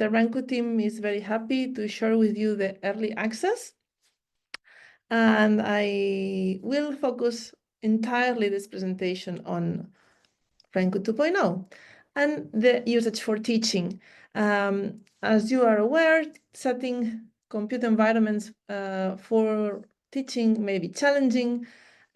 the Renku team is very happy to share with you the early access. And I will focus entirely this presentation on Renku 2.0 and the usage for teaching. As you are aware, setting compute environments for teaching may be challenging.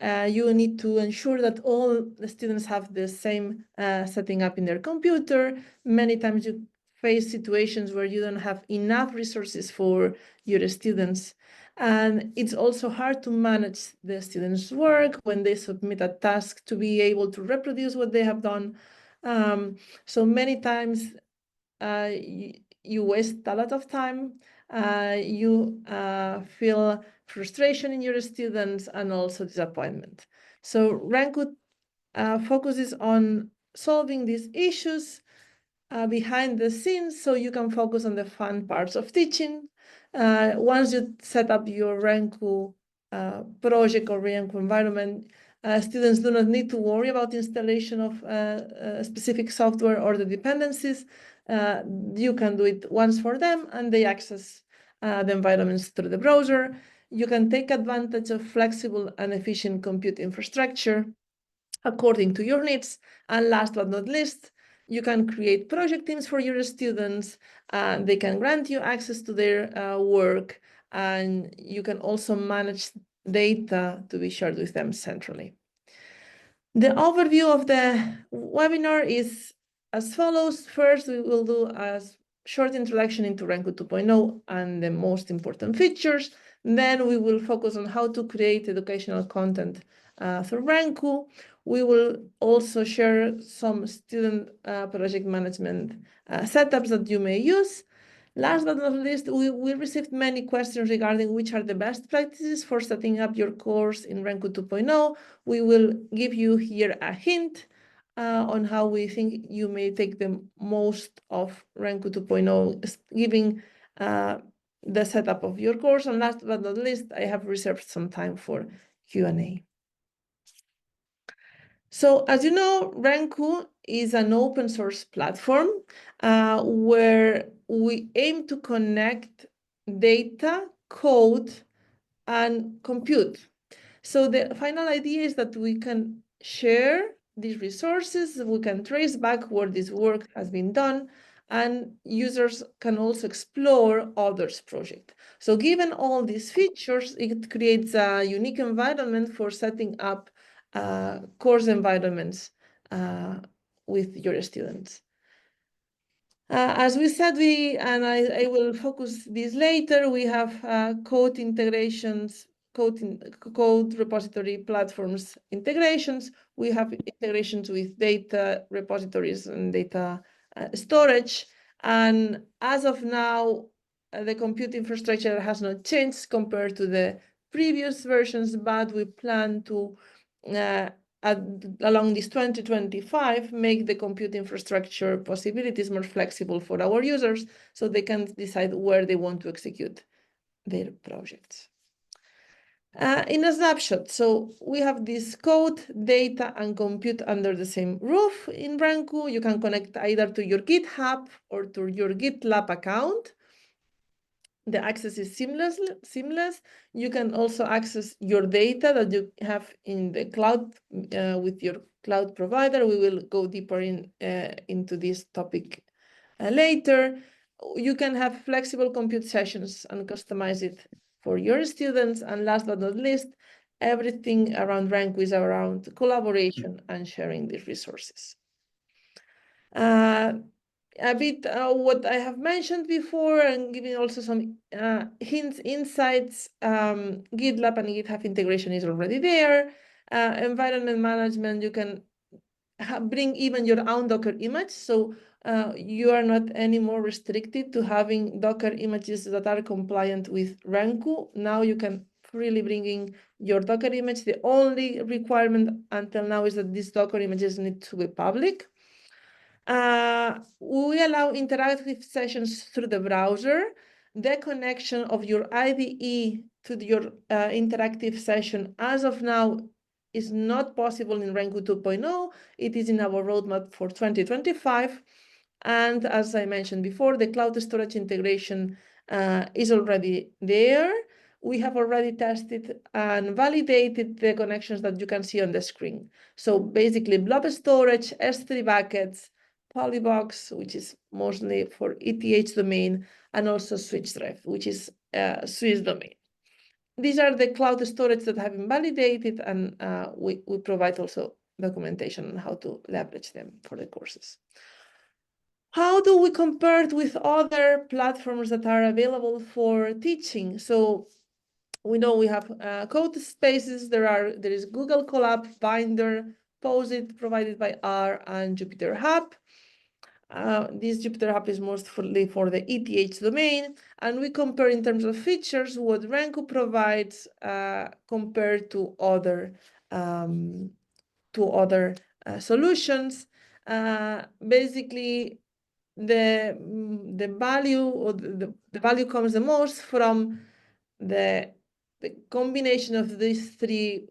You need to ensure that all the students have the same setting up in their computer. Many times you face situations where you don't have enough resources for your students. And it's also hard to manage the students' work when they submit a task to be able to reproduce what they have done. So many times you waste a lot of time, you feel frustration in your students and also disappointment. So Renku focuses on solving these issues behind the scenes so you can focus on the fun parts of teaching. Once you set up your Renku project or Renku environment, students do not need to worry about the installation of specific software or the dependencies. You can do it once for them and they access the environments through the browser. You can take advantage of flexible and efficient compute infrastructure according to your needs. And last but not least, you can create project teams for your students. They can grant you access to their work, and you can also manage data to be shared with them centrally. The overview of the webinar is as follows. First, we will do a short introduction into Renku 2.0 and the most important features. Then we will focus on how to create educational content through Renku. We will also share some student project management setups that you may use. Last but not least, we received many questions regarding which are the best practices for setting up your course in Renku 2.0. We will give you here a hint on how we think you may take the most of Renku 2.0, giving the setup of your course. And last but not least, I have reserved some time for Q&A. So as you know, Renku is an open source platform where we aim to connect data, code, and compute. So the final idea is that we can share these resources, we can trace back where this work has been done, and users can also explore others' projects. So given all these features, it creates a unique environment for setting up course environments with your students. As we said, I will focus this later, we have code integrations, code repository platforms integrations. We have integrations with data repositories and data storage. And as of now, the compute infrastructure has not changed compared to the previous versions, but we plan to along this 2025, make the compute infrastructure possibilities more flexible for our users so they can decide where they want to execute their projects. In a snapshot, so we have this code, data, and compute under the same roof in Renku. You can connect either to your GitHub or to your GitLab account. The access is seamless. You can also access your data that you have in the cloud with your cloud provider. We will go deeper into this topic later. You can have flexible compute sessions and customize it for your students. And last but not least, everything around Renku is around collaboration and sharing these resources. A bit what I have mentioned before and giving also some hints, insights. GitLab and GitHub integration is already there. Environment management, you can bring even your own Docker image. So you are not anymore restricted to having Docker images that are compliant with Renku. Now you can freely bring in your Docker image. The only requirement until now is that these Docker images need to be public. We allow interactive sessions through the browser. The connection of your IDE to your interactive session as of now is not possible in Renku 2.0. It is in our roadmap for 2025. And as I mentioned before, the cloud storage integration is already there. We have already tested and validated the connections that you can see on the screen. So basically blob storage, S3 buckets, Polybox, which is mostly for ETH domain, and also switch drive, which is Swiss domain. These are the cloud storage that have been validated, and we provide also documentation on how to leverage them for the courses. How do we compare it with other platforms that are available for teaching? So we know we have code spaces. There is Google Colab, Binder, Posit provided by R, and Jupyter Hub. This Jupyter Hub is mostly for the ETH domain, and we compare in terms of features what Renku provides compared to other solutions. Basically, the value or the value comes the most from the combination of these three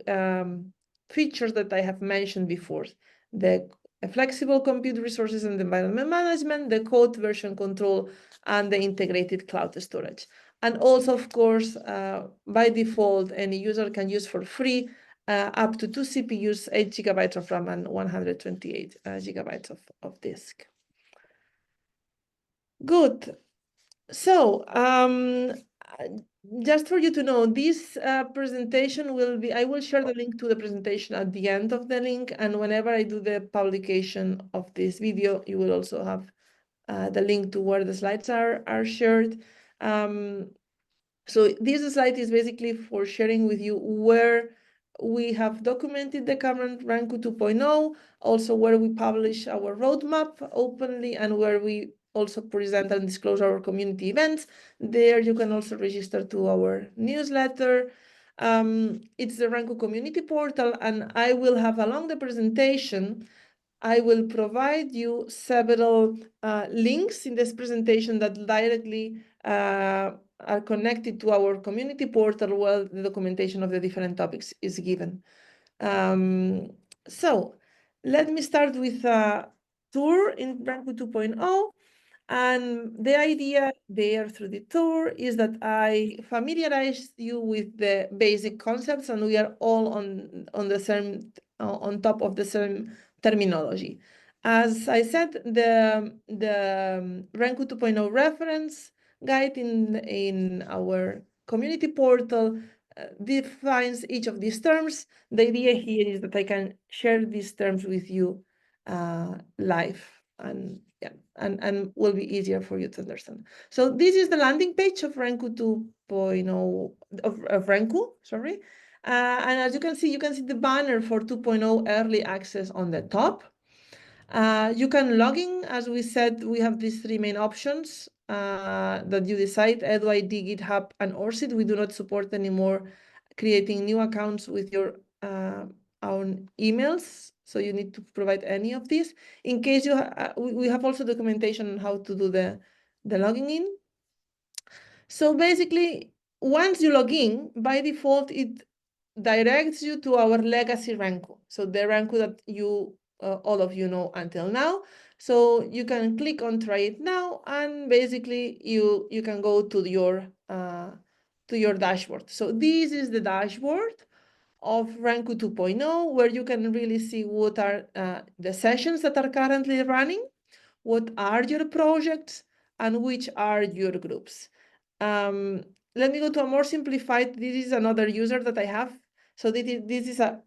features that I have mentioned before: the flexible compute resources and environment management, the code version control, and the integrated cloud storage. And also, of course, by default, any user can use for free up to 2 CPUs, 8 GB of RAM, and 128 GB of disk. Good. So just for you to know, this presentation will be, I will share the link to the presentation at the end of the link, and whenever I do the publication of this video, you will also have the link to where the slides are shared. So this slide is basically for sharing with you where we have documented the current Renku 2.0, also where we publish our roadmap openly, and where we also present and disclose our community events. There you can also register to our newsletter. It's the Renku community portal, and I will have along the presentation, I will provide you several links in this presentation that directly are connected to our community portal where the documentation of the different topics is given. So let me start with a tour in Renku 2.0. And the idea there through the tour is that I familiarize you with the basic concepts, and we are all on the same on top of the same terminology. As I said, the Renku 2.0 reference guide in our community portal defines each of these terms. The idea here is that I can share these terms with you live, and and will be easier for you to understand. So this is the landing page of Renku 2.0 of Renku, sorry. And as you can see the banner for 2.0 early access on the top. You can log in. As we said, we have these three main options that you decide: EduID, GitHub, and ORCID. We do not support anymore creating new accounts with your own emails, so you need to provide any of these. In case you we have also documentation on how to do the logging in. So basically, once you log in, by default, it directs you to our legacy Renku. So the Renku that you all of you know until now. So you can click on try it now, and basically you can go to your dashboard. So this is the dashboard of Renku 2.0, where you can really see what are the sessions that are currently running, what are your projects, and which are your groups. Let me go to a more simplified. This is another user that I have. So this is a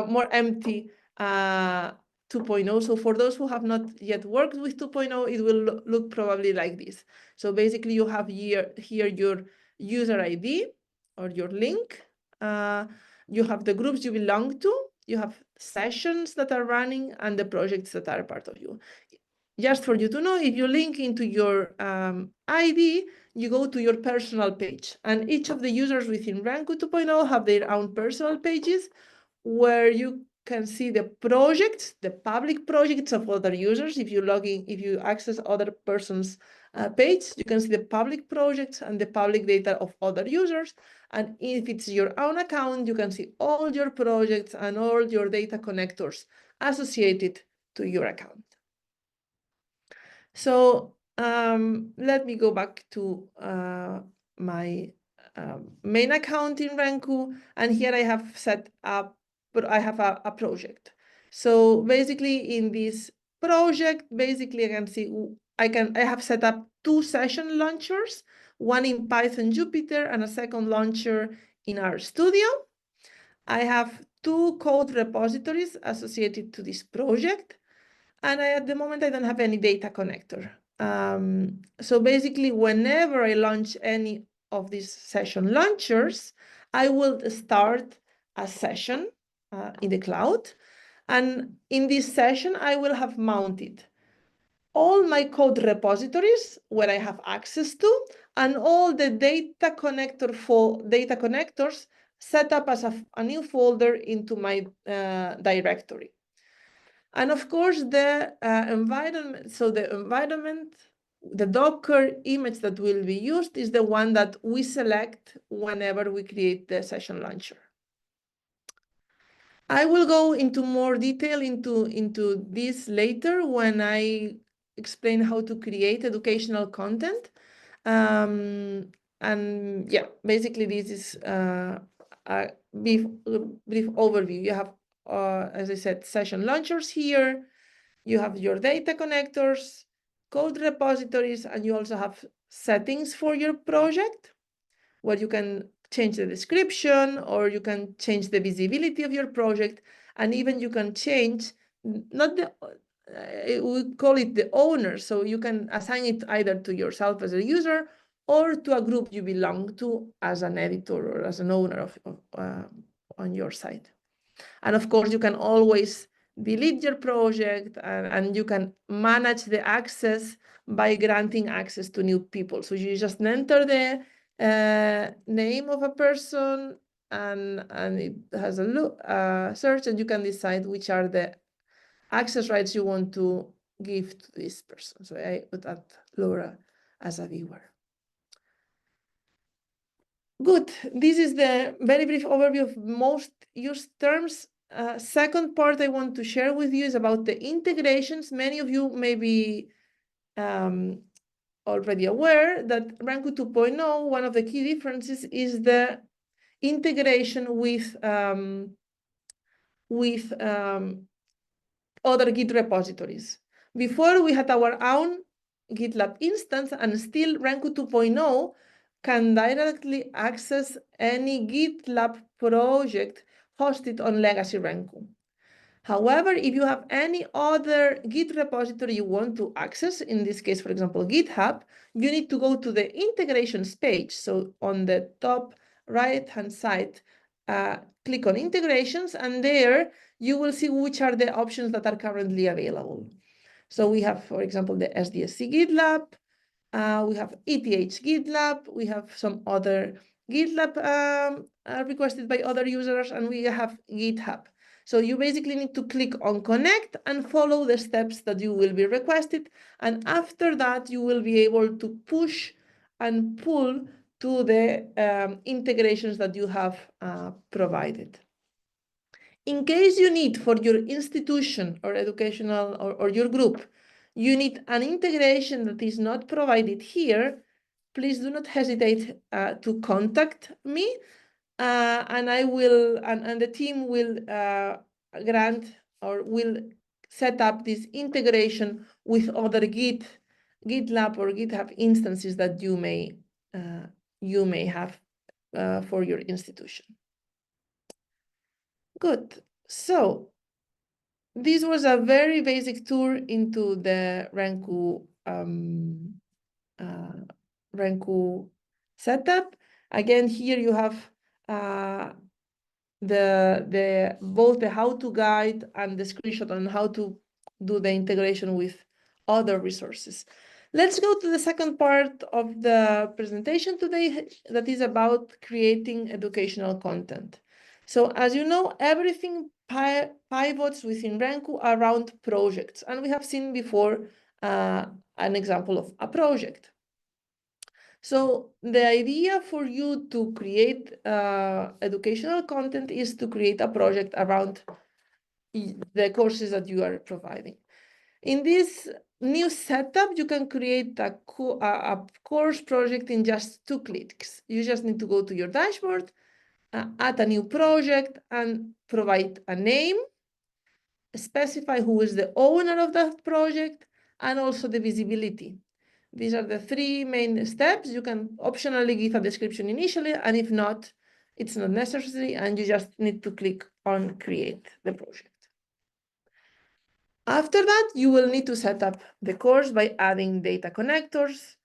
more empty 2.0. So for those who have not yet worked with 2.0, it will look probably like this. So basically you have here your user ID or your link. You have the groups you belong to, you have sessions that are running, and the projects that are part of you. Just for you to know, if you link into your ID, you go to your personal page. And each of the users within Renku 2.0 have their own personal pages where you can see the projects, the public projects of other users. If you log in, if you access other person's page, you can see the public projects and the public data of other users. And if it's your own account, you can see all your projects and all your data connectors associated to your account. So let me go back to my main account in Renku, and here I have set up, but I have a project. So basically in this project, basically I can see I have set up 2 session launchers, one in Python Jupyter and a second launcher in RStudio. I have 2 code repositories associated to this project. And at the moment, I don't have any data connector. So basically, whenever I launch any of these session launchers, I will start a session in the cloud. And in this session, I will have mounted all my code repositories where I have access to, and all the data connectors set up as a new folder into my directory. And of course, the environment, the Docker image that will be used is the one that we select whenever we create the session launcher. I will go into more detail into this later when I explain how to create educational content. And yeah, basically this is a brief overview. You have, as I said, session launchers here. You have your data connectors, code repositories, and you also have settings for your project where you can change the description, or you can change the visibility of your project, and even you can change not the we call it the owner, so you can assign it either to yourself as a user or to a group you belong to as an editor or as an owner of on your site. And of course, you can always delete your project, and you can manage the access by granting access to new people. So you just enter the name of a person, and it has a search, and you can decide which are the access rights you want to give to this person. So I would add Laura as a viewer. Good. This is the very brief overview of most used terms. Second part I want to share with you is about the integrations. Many of you may be already aware that Renku 2.0, one of the key differences is the integration with other Git repositories. Before, we had our own GitLab instance, and still Renku 2.0 can directly access any GitLab project hosted on legacy Renku. However, if you have any other Git repository you want to access, in this case, for example, GitHub, you need to go to the integrations page. So on the top right-hand side, click on integrations, and there you will see which are the options that are currently available. So we have, for example, the SDSC GitLab, we have ETH GitLab, we have some other GitLab requested by other users, and we have GitHub. So you basically need to click on connect and follow the steps that you will be requested. And after that, you will be able to push and pull to the integrations that you have provided. In case you need for your institution or educational or your group, you need an integration that is not provided here, please do not hesitate to contact me, and I will, and the team will grant or will set up this integration with other GitLab or GitHub instances that you may have for your institution. Good. So this was a very basic tour into the Renku setup. Again, here you have both the how-to guide and the screenshot on how to do the integration with other resources. Let's go to the second part of the presentation today, that is about creating educational content. So as you know, everything pivots within Renku around projects, and we have seen before an example of a project. So the idea for you to create educational content is to create a project around the courses that you are providing. In this new setup, you can create a course project in just 2 clicks. You just need to go to your dashboard, add a new project, and provide a name, specify who is the owner of that project, and also the visibility. These are the 3 main steps. You can optionally give a description initially, and if not, it's not necessary, and you just need to click on create the project. After that, you will need to set up the course by adding data connectors,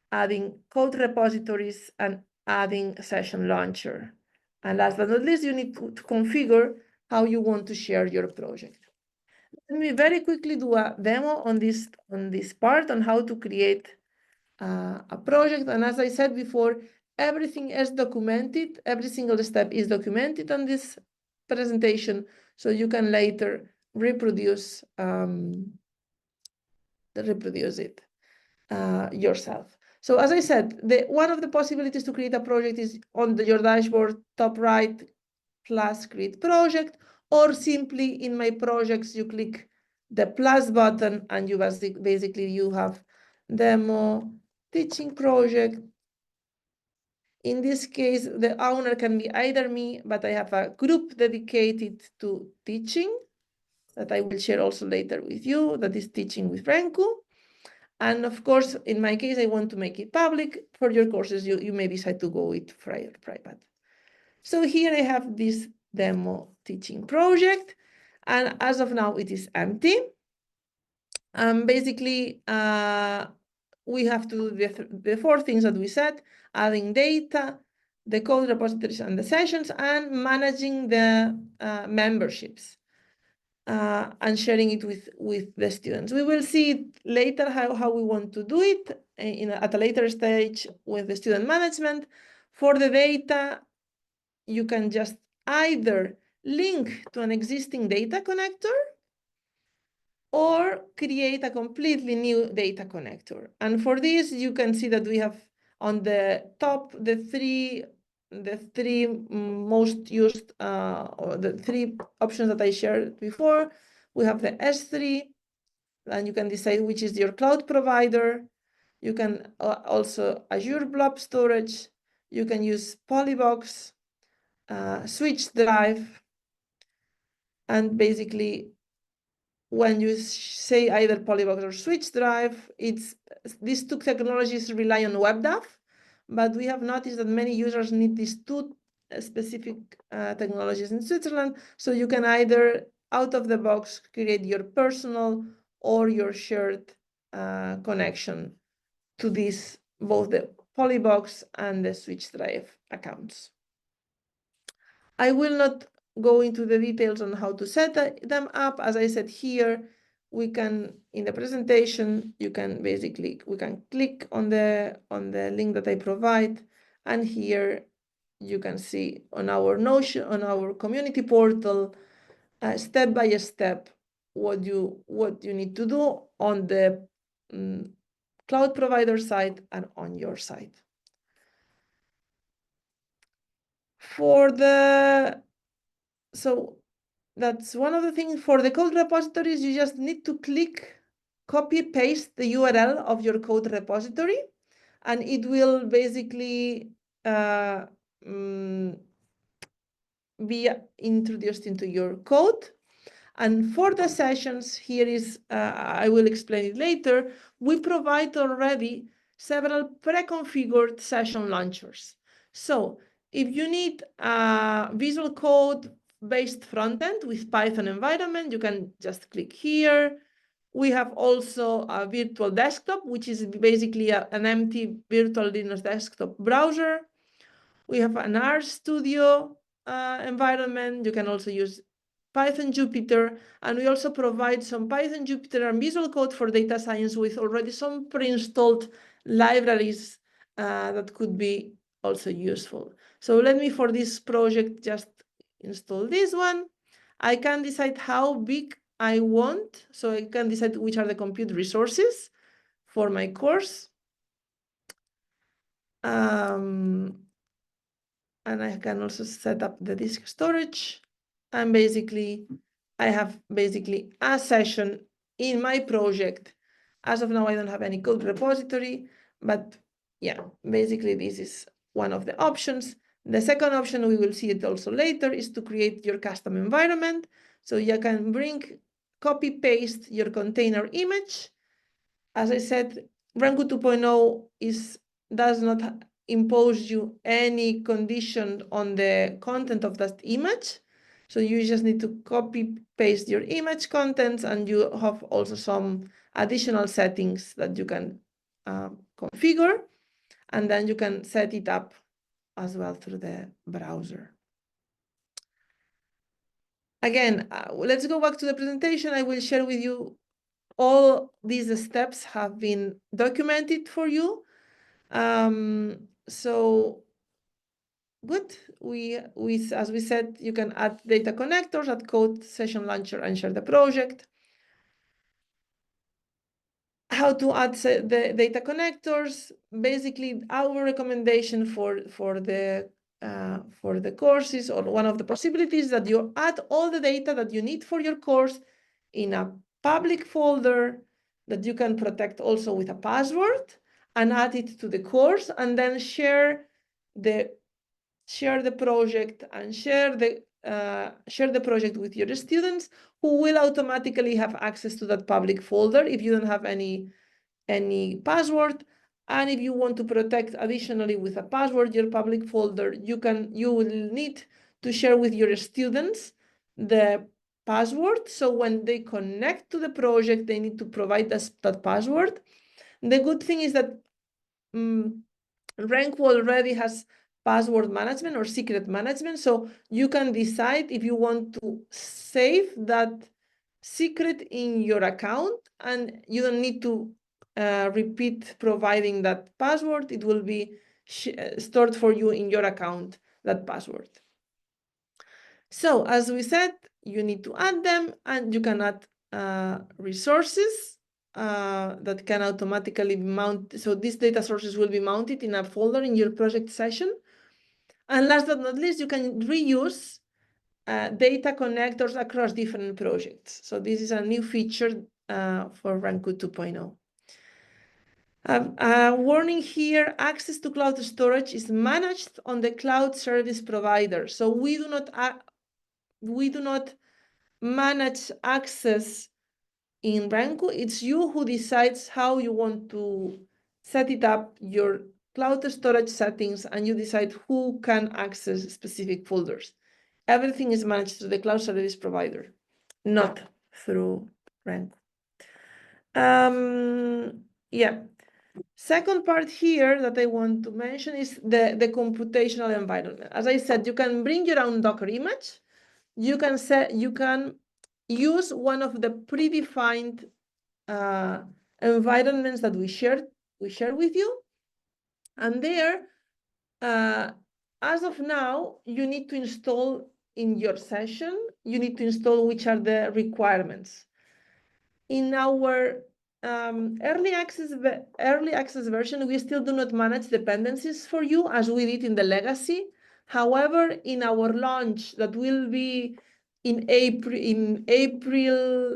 adding code repositories, and adding session launcher. And last but not least, you need to configure how you want to share your project. Let me very quickly do a demo on this part on how to create a project. And as I said before, everything is documented. Every single step is documented on this presentation, so you can later reproduce it yourself. So as I said, one of the possibilities to create a project is on your dashboard, top right, plus create project, or simply in my projects, you click the plus button and you basically you have demo teaching project. In this case, the owner can be either me, but I have a group dedicated to teaching that I will share also later with you, that is teaching with Renku. And of course, in my case, I want to make it public. For your courses, you may decide to go with private. So here I have this demo teaching project, and as of now, it is empty. Basically, we have to do the 4 things that we said: adding data, the code repositories and the sessions, and managing the memberships. And sharing it with the students. We will see later how we want to do it at a later stage with the student management. For the data, you can just either link to an existing data connector or create a completely new data connector. And for this, you can see that we have on the top the three most used or the 3 options that I shared before. We have the S3, and you can decide which is your cloud provider. You can also Azure Blob Storage. You can use Polybox, Switch Drive, and basically when you say either Polybox or Switch Drive, these 2 technologies rely on WebDAV, but we have noticed that many users need these 2 specific technologies in Switzerland. So you can either out of the box create your personal or your shared connection to both the Polybox and the Switch Drive accounts. I will not go into the details on how to set them up. As I said here, we can, in the presentation, we can click on the link that I provide, and here you can see on our Notion, on our community portal, step by step what you need to do on the cloud provider side and on your side. So that's one of the things. For the code repositories, you just need to copy paste the URL of your code repository, and it will basically be introduced into your code. And for the sessions, here is, I will explain it later, we provide already several pre-configured session launchers. So if you need a Visual Code-based frontend with Python environment, you can just click here. We have also a virtual desktop, which is basically an empty virtual Linux desktop browser. We have an RStudio environment. You can also use Python Jupyter, and we also provide some Python Jupyter and Visual Code for data science with already some pre-installed libraries that could be also useful. So let me, for this project, just install this one. I can decide how big I want, so I can decide which are the compute resources for my course. And I can also set up the disk storage. And basically, I have a session in my project. As of now, I don't have any code repository, but yeah, basically this is one of the options. The second option, we will see it also later, is to create your custom environment. So you can copy paste your container image. As I said, Renku 2.0 does not impose you any condition on the content of that image. So you just need to copy paste your image contents, and you have also some additional settings that you can configure, and then you can set it up as well through the browser. Again, let's go back to the presentation. I will share with you all these steps have been documented for you. So good. As we said, you can add data connectors, add code session launcher, and share the project. How to add the data connectors? Basically, our recommendation for the courses, or one of the possibilities, that you add all the data that you need for your course in a public folder that you can protect also with a password, and add it to the course, and then share the project and share the project with your students, who will automatically have access to that public folder if you don't have any password. And if you want to protect additionally with a password your public folder, you will need to share with your students the password. So when they connect to the project, they need to provide that password. The good thing is that Renku already has password management or secret management, so you can decide if you want to save that secret in your account, and you don't need to repeat providing that password. It will be stored for you in your account, that password. So as we said, you need to add them, and you can add resources that can automatically be mounted. So these data sources will be mounted in a folder in your project session. And last but not least, you can reuse data connectors across different projects. So this is a new feature for Renku 2.0. Warning here, access to cloud storage is managed on the cloud service provider. So we do not manage access in Renku. It's you who decides how you want to set it up, your cloud storage settings, and you decide who can access specific folders. Everything is managed through the cloud service provider, not through Renku. Yeah. Second part here that I want to mention is the computational environment. As I said, you can bring your own Docker image. You can use one of the predefined environments that we share with you. And there, as of now, you need to install in your session, you need to install which are the requirements. In our early access version, we still do not manage dependencies for you as we did in the legacy. However, in our launch that will be in April,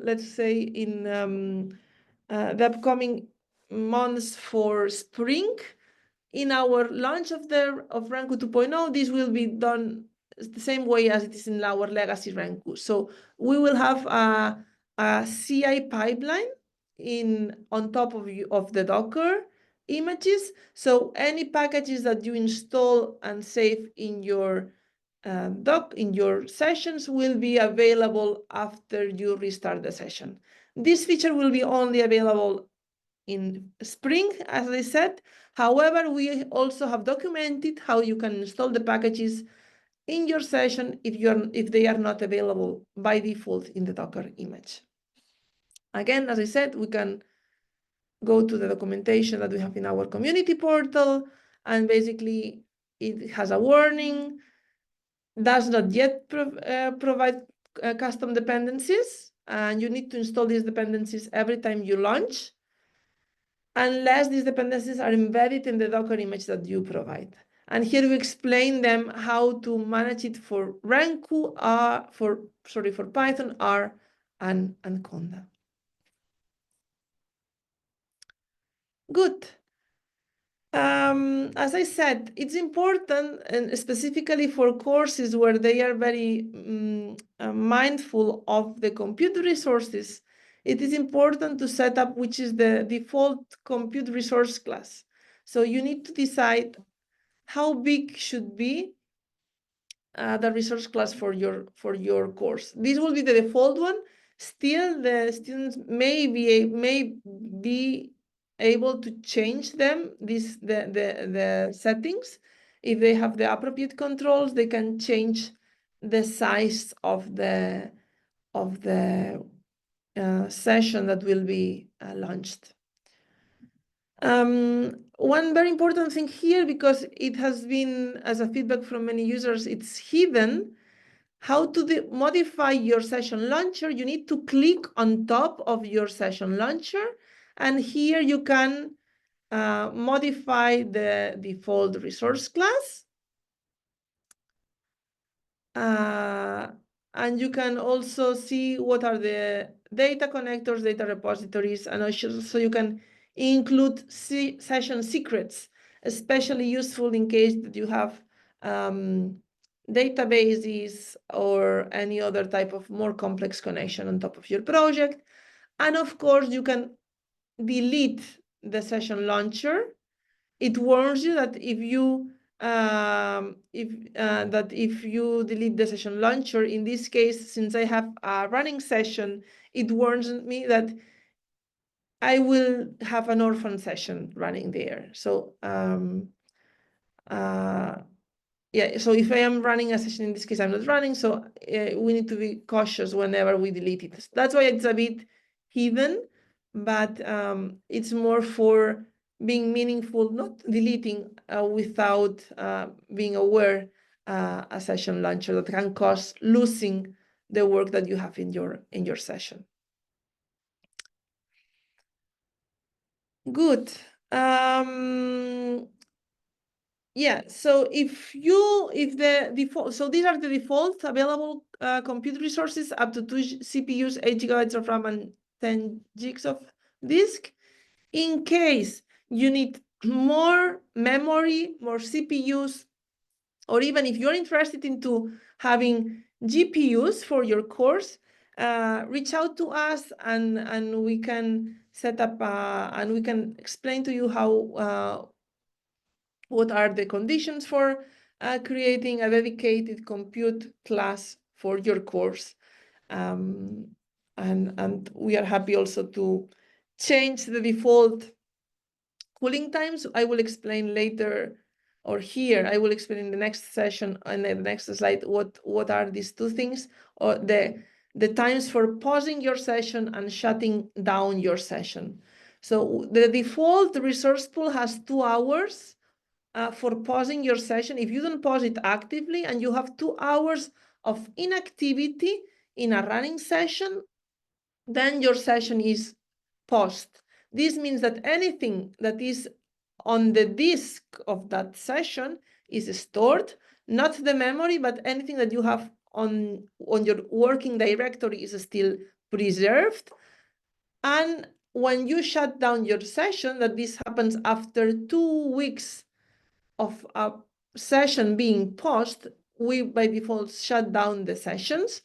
let's say in the upcoming months for spring, in our launch of Renku 2.0, this will be done the same way as it is in our legacy Renku. So we will have a CI pipeline on top of the Docker images. So any packages that you install and save in your sessions will be available after you restart the session. This feature will be only available in spring, as I said. However, we also have documented how you can install the packages in your session if they are not available by default in the Docker image. Again, as I said, we can go to the documentation that we have in our community portal, and basically it has a warning, does not yet provide custom dependencies, and you need to install these dependencies every time you launch, unless these dependencies are embedded in the Docker image that you provide. And here we explain them how to manage it for Renku, for Python, R, and Conda. Good. As I said, it's important, and specifically for courses where they are very mindful of the compute resources, it is important to set up which is the default compute resource class. So you need to decide how big should be the resource class for your course. This will be the default one. Still, the students may be able to change them, the settings. If they have the appropriate controls, they can change the size of the session that will be launched. One very important thing here, because it has been as a feedback from many users, it's hidden. How to modify your session launcher? You need to click on top of your session launcher, and here you can modify the default resource class. And you can also see what are the data connectors, data repositories, and also you can include session secrets, especially useful in case that you have databases or any other type of more complex connection on top of your project. And of course, you can delete the session launcher. It warns you that if you delete the session launcher, in this case, since I have a running session, it warns me that I will have an orphan session running there. So yeah, so if I am running a session, in this case, I'm not running. So we need to be cautious whenever we delete it. That's why it's a bit hidden, but it's more for being meaningful, not deleting without being aware a session launcher that can cause losing the work that you have in your session. Good. Yeah, so if the default, so these are the default available compute resources, up to 2 CPUs, 8 gigabytes of RAM, and 10 gigs of disk. In case you need more memory, more CPUs, or even if you're interested into having GPUs for your course, reach out to us and we can set up and we can explain to you how what are the conditions for creating a dedicated compute class for your course. And we are happy also to change the default cooling times. I will explain later, or here, I will explain in the next session, and the next slide, what are these two things, or the times for pausing your session and shutting down your session. So the default resource pool has 2 hours for pausing your session. If you don't pause it actively and you have 2 hours of inactivity in a running session, then your session is paused. This means that anything that is on the disk of that session is stored, not the memory, but anything that you have on your working directory is still preserved. And when you shut down your session, that this happens after 2 weeks of a session being paused, we by default shut down the sessions.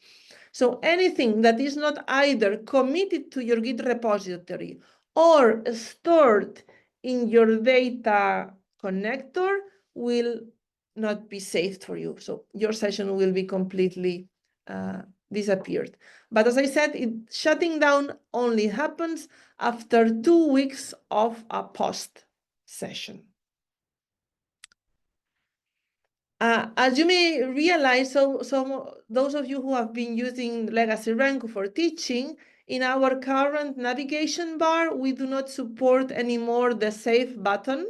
So anything that is not either committed to your Git repository or stored in your data connector will not be saved for you. So your session will be completely disappeared. But as I said, shutting down only happens after 2 weeks of a post session. As you may realize, those of you who have been using Legacy Renku for teaching, in our current navigation bar, we do not support anymore the save button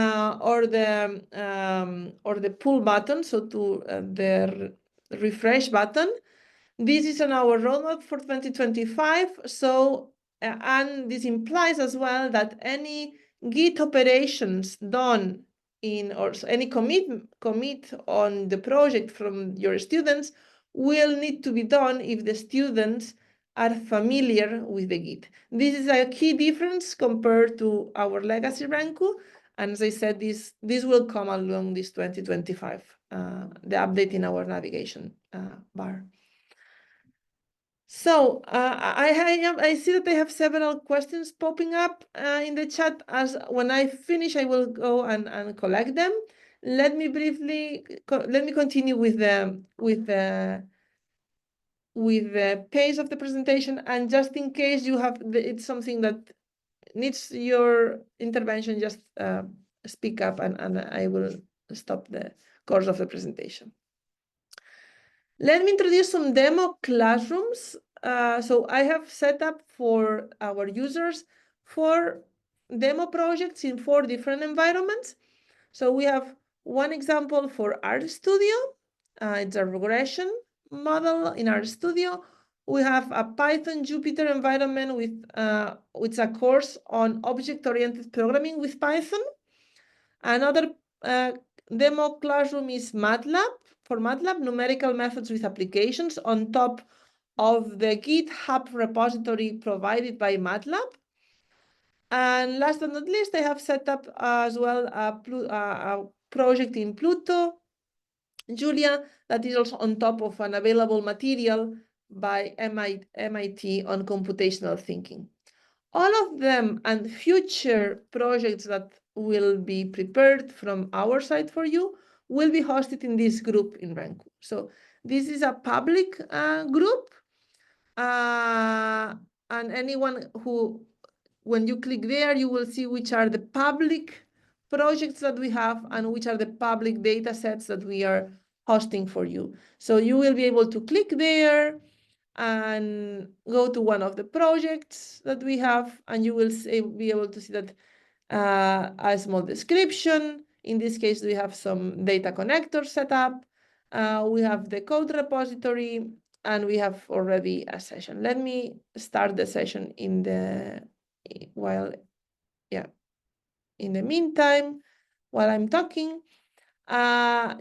or the pull button, so to the refresh button. This is on our roadmap for 2025. So, and this implies as well that any Git operations done or any commit on the project from your students will need to be done if the students are familiar with the Git. This is a key difference compared to our legacy Renku. And as I said, this will come along this 2025, the update in our navigation bar. So I see that I have several questions popping up in the chat. As when I finish, I will go and collect them. Let me continue with the pace of the presentation, and just in case it's something that needs your intervention, just speak up and I will stop the course of the presentation. Let me introduce some demo classrooms. So I have set up for our users 4 demo projects in 4 different environments. So we have one example for RStudio. It's a regression model in RStudio. We have a Python Jupyter environment with a course on object-oriented programming with Python. Another demo classroom is MATLAB. For MATLAB, numerical methods with applications on top of the GitHub repository provided by MATLAB. And last but not least, I have set up as well a project in Pluto, Julia, that is also on top of an available material by MIT on computational thinking. All of them and future projects that will be prepared from our side for you will be hosted in this group in Renku. So this is a public group, and anyone who, when you click there, you will see which are the public projects that we have and which are the public data sets that we are hosting for you. So you will be able to click there and go to one of the projects that we have, and you will be able to see that a small description. In this case, we have some data connectors set up. We have the code repository, and we have already a session. Let me start the session in the meantime, while I'm talking.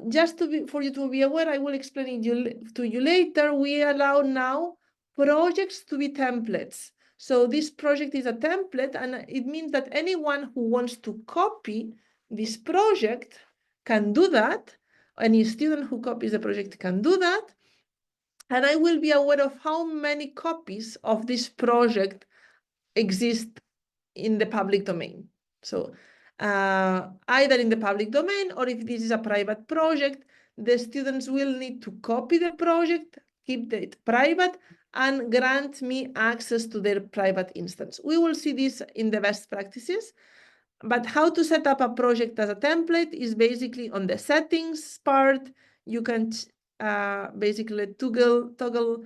Just for you to be aware, I will explain to you later. We allow now projects to be templates. So this project is a template, and it means that anyone who wants to copy this project can do that. Any student who copies the project can do that. And I will be aware of how many copies of this project exist in the public domain. So either in the public domain, or if this is a private project, the students will need to copy the project, keep it private, and grant me access to their private instance. We will see this in the best practices, but how to set up a project as a template is basically on the settings part. You can basically toggle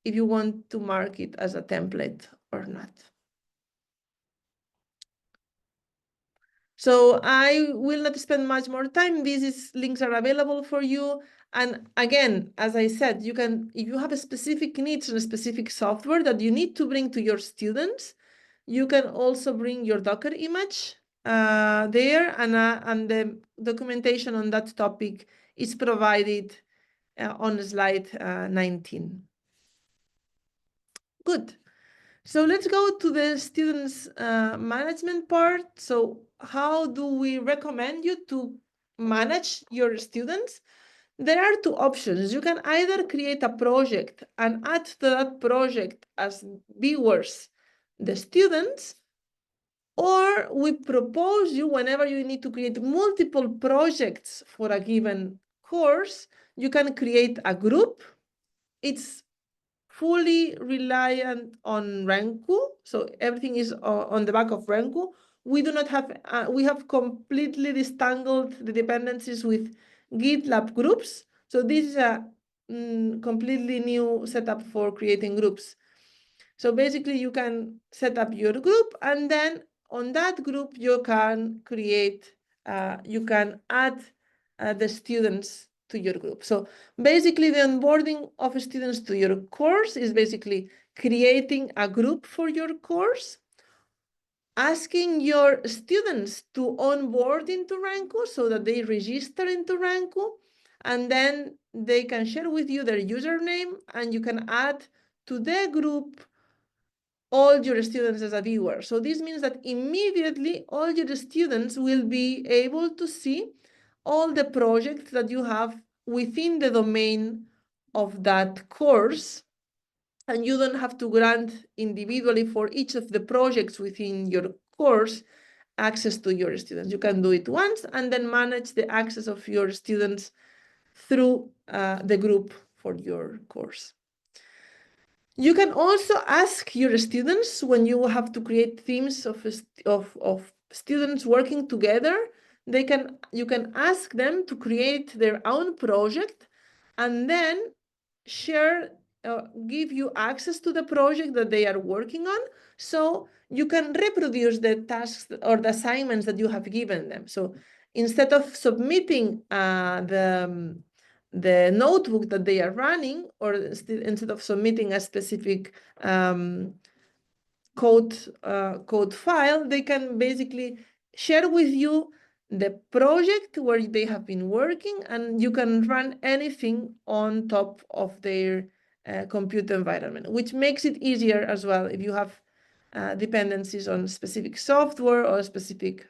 if you want to mark it as a template or not. So I will not spend much more time. These links are available for you. And again, as I said, you can, if you have a specific needs and a specific software that you need to bring to your students, you can also bring your Docker image there, and the documentation on that topic is provided on slide 19. Good. So let's go to the students management part. So how do we recommend you to manage your students? There are 2 options. You can either create a project and add to that project as viewers the students, or we propose you, whenever you need to create multiple projects for a given course, you can create a group. It's fully reliant on Renku, so everything is on the back of Renku. We do not have, we have completely disentangled the dependencies with GitLab groups. So this is a completely new setup for creating groups. So basically you can set up your group, and then on that group you can create, you can add the students to your group. So basically the onboarding of students to your course is basically creating a group for your course, asking your students to onboard into Renku so that they register into Renku, and then they can share with you their username, and you can add to the group all your students as a viewer. So this means that immediately all your students will be able to see all the projects that you have within the domain of that course. And you don't have to grant individually for each of the projects within your course access to your students. You can do it once and then manage the access of your students through the group for your course. You can also ask your students when you have to create teams of students working together. You can ask them to create their own project and then give you access to the project that they are working on, so you can reproduce the tasks or the assignments that you have given them. So instead of submitting the notebook that they are running, or instead of submitting a specific code file, they can basically share with you the project where they have been working, and you can run anything on top of their computer environment, which makes it easier as well if you have dependencies on specific software or specific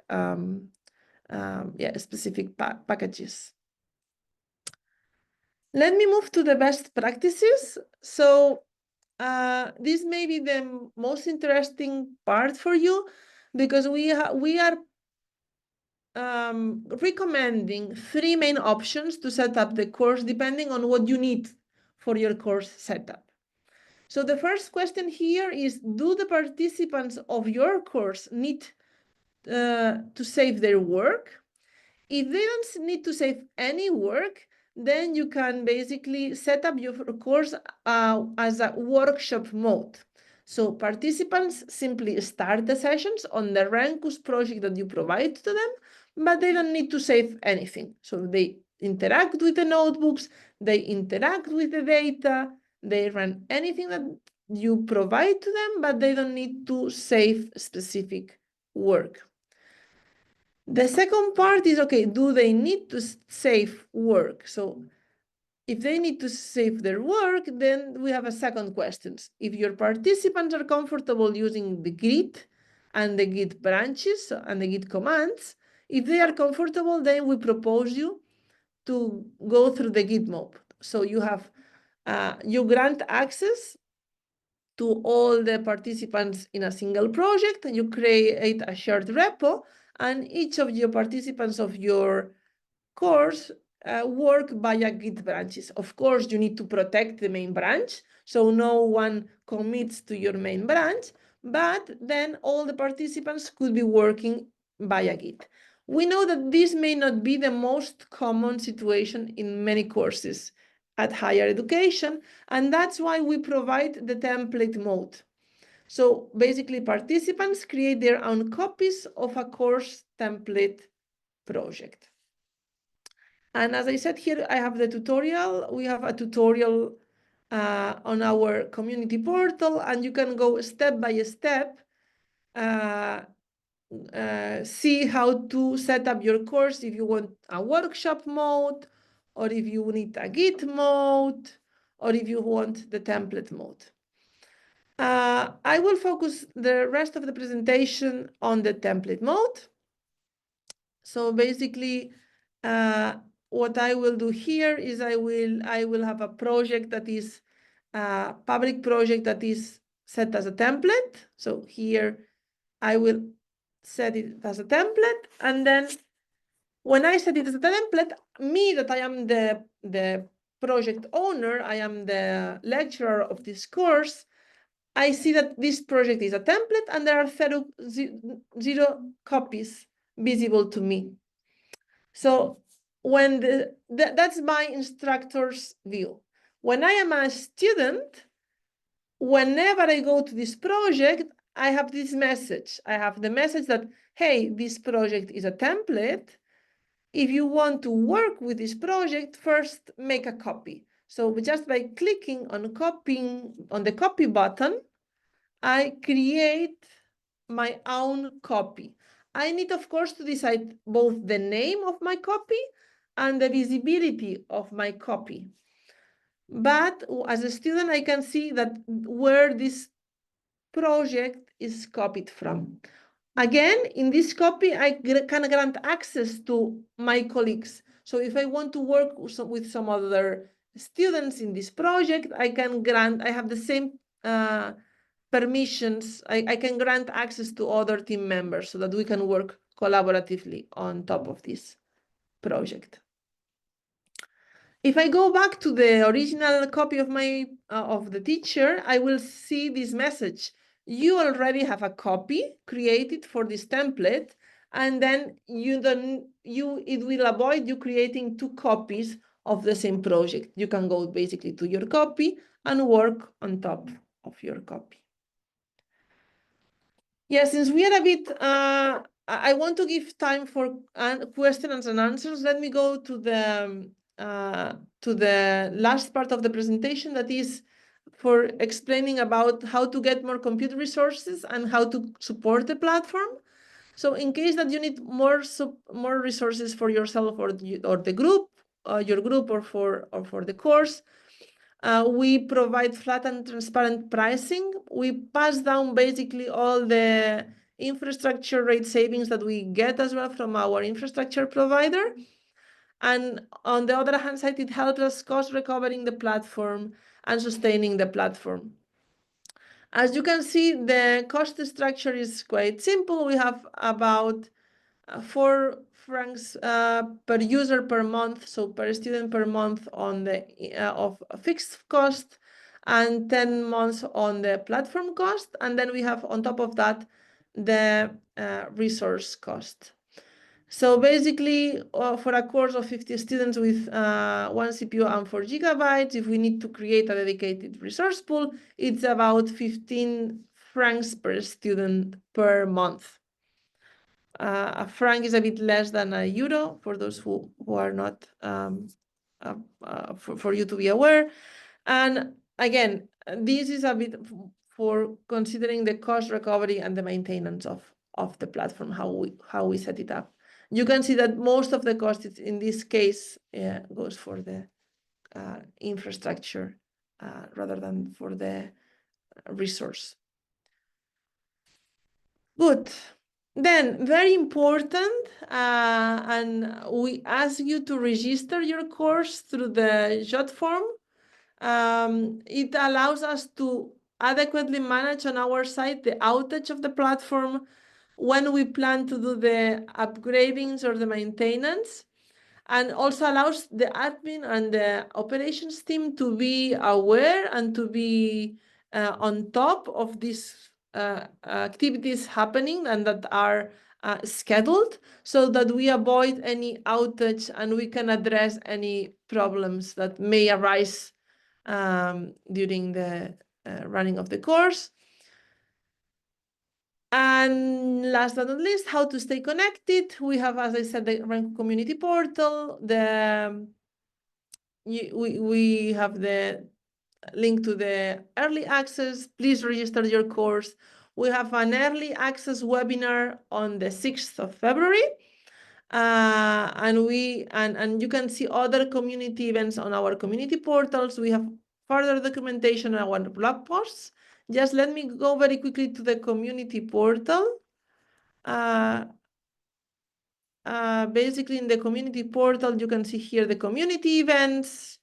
packages. Let me move to the best practices. So this may be the most interesting part for you, because we are recommending 3 main options to set up the course depending on what you need for your course setup. So the first question here is, do the participants of your course need to save their work? If they don't need to save any work, then you can basically set up your course as a workshop mode. So participants simply start the sessions on the Renku's project that you provide to them, but they don't need to save anything. So they interact with the notebooks, they interact with the data, they run anything that you provide to them, but they don't need to save specific work. The second part is, okay, do they need to save work? So if they need to save their work, then we have a second question. If your participants are comfortable using the grid and the git branches and the git commands, if they are comfortable, then we propose you to go through the git mode. So you have, you grant access to all the participants in a single project, and you create a shared repo, and each of your participants of your course work via Git branches. Of course, you need to protect the main branch, so no one commits to your main branch, but then all the participants could be working via Git. We know that this may not be the most common situation in many courses at higher education, and that's why we provide the template mode. So basically, participants create their own copies of a course template project. And as I said here, I have the tutorial. We have a tutorial on our community portal, and you can go step by step, see how to set up your course if you want a workshop mode, or if you need a Git mode, or if you want the template mode. I will focus the rest of the presentation on the template mode. So basically, what I will do here is I will have a project that is a public project that is set as a template. So here I will set it as a template, and then when I set it as a template, me, that I am the project owner, I am the lecturer of this course, I see that this project is a template and there are zero copies visible to me. So when that's my instructor's view. When I am a student, whenever I go to this project, I have this message. I have the message that, hey, this project is a template. If you want to work with this project, first make a copy. So just by clicking on copying on the copy button, I create my own copy. I need, of course, to decide both the name of my copy and the visibility of my copy. But as a student, I can see that where this project is copied from. Again, in this copy, I can grant access to my colleagues. So if I want to work with some other students in this project, I have the same permissions. I can grant access to other team members so that we can work collaboratively on top of this project. If I go back to the original copy of the teacher, I will see this message. You already have a copy created for this template, and then it will avoid you creating two copies of the same project. You can go basically to your copy and work on top of your copy. Yeah, since we are a bit, I want to give time for questions and answers. Let me go to the last part of the presentation, that is for explaining about how to get more compute resources and how to support the platform. So in case that you need more resources for yourself or the group, your group, or for the course, we provide flat and transparent pricing. We pass down basically all the infrastructure rate savings that we get as well from our infrastructure provider. And on the other hand side, it helps us cost recovering the platform and sustaining the platform. As you can see, the cost structure is quite simple. We have about 4 francs per user per month, so per student per month on the of fixed cost, and 10 months on the platform cost. And then we have on top of that the resource cost. So basically, for a course of 50 students with 1 CPU and 4 gigabytes, if we need to create a dedicated resource pool, it's about 15 francs per student per month. A franc is a bit less than a euro for those who are not, for you to be aware. And again, this is a bit for considering the cost recovery and the maintenance of the platform, how we set it up. You can see that most of the cost in this case goes for the infrastructure rather than for the resource. Good. Then, very important, and we ask you to register your course through the JOT form. It allows us to adequately manage on our side the outage of the platform when we plan to do the upgradings or the maintenance, and also allows the admin and the operations team to be aware and to be on top of these activities happening and that are scheduled, so that we avoid any outage and we can address any problems that may arise during the running of the course. And last but not least, how to stay connected. We have, as I said, the Renku community portal. We have the link to the early access. Please register your course. We have an early access webinar on the 6th of February. And you can see other community events on our community portals. We have further documentation on our blog posts. Just let me go very quickly to the community portal. Basically, in the community portal, you can see here the community events.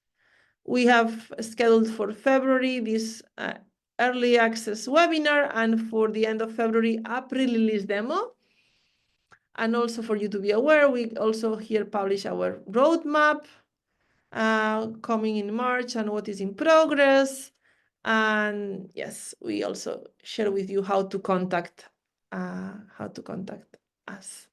We have scheduled for February this early access webinar, and for the end of February, a pre-release demo. And also for you to be aware, we also here publish our roadmap coming in March and what is in progress. And yes, we also share with you how to contact us.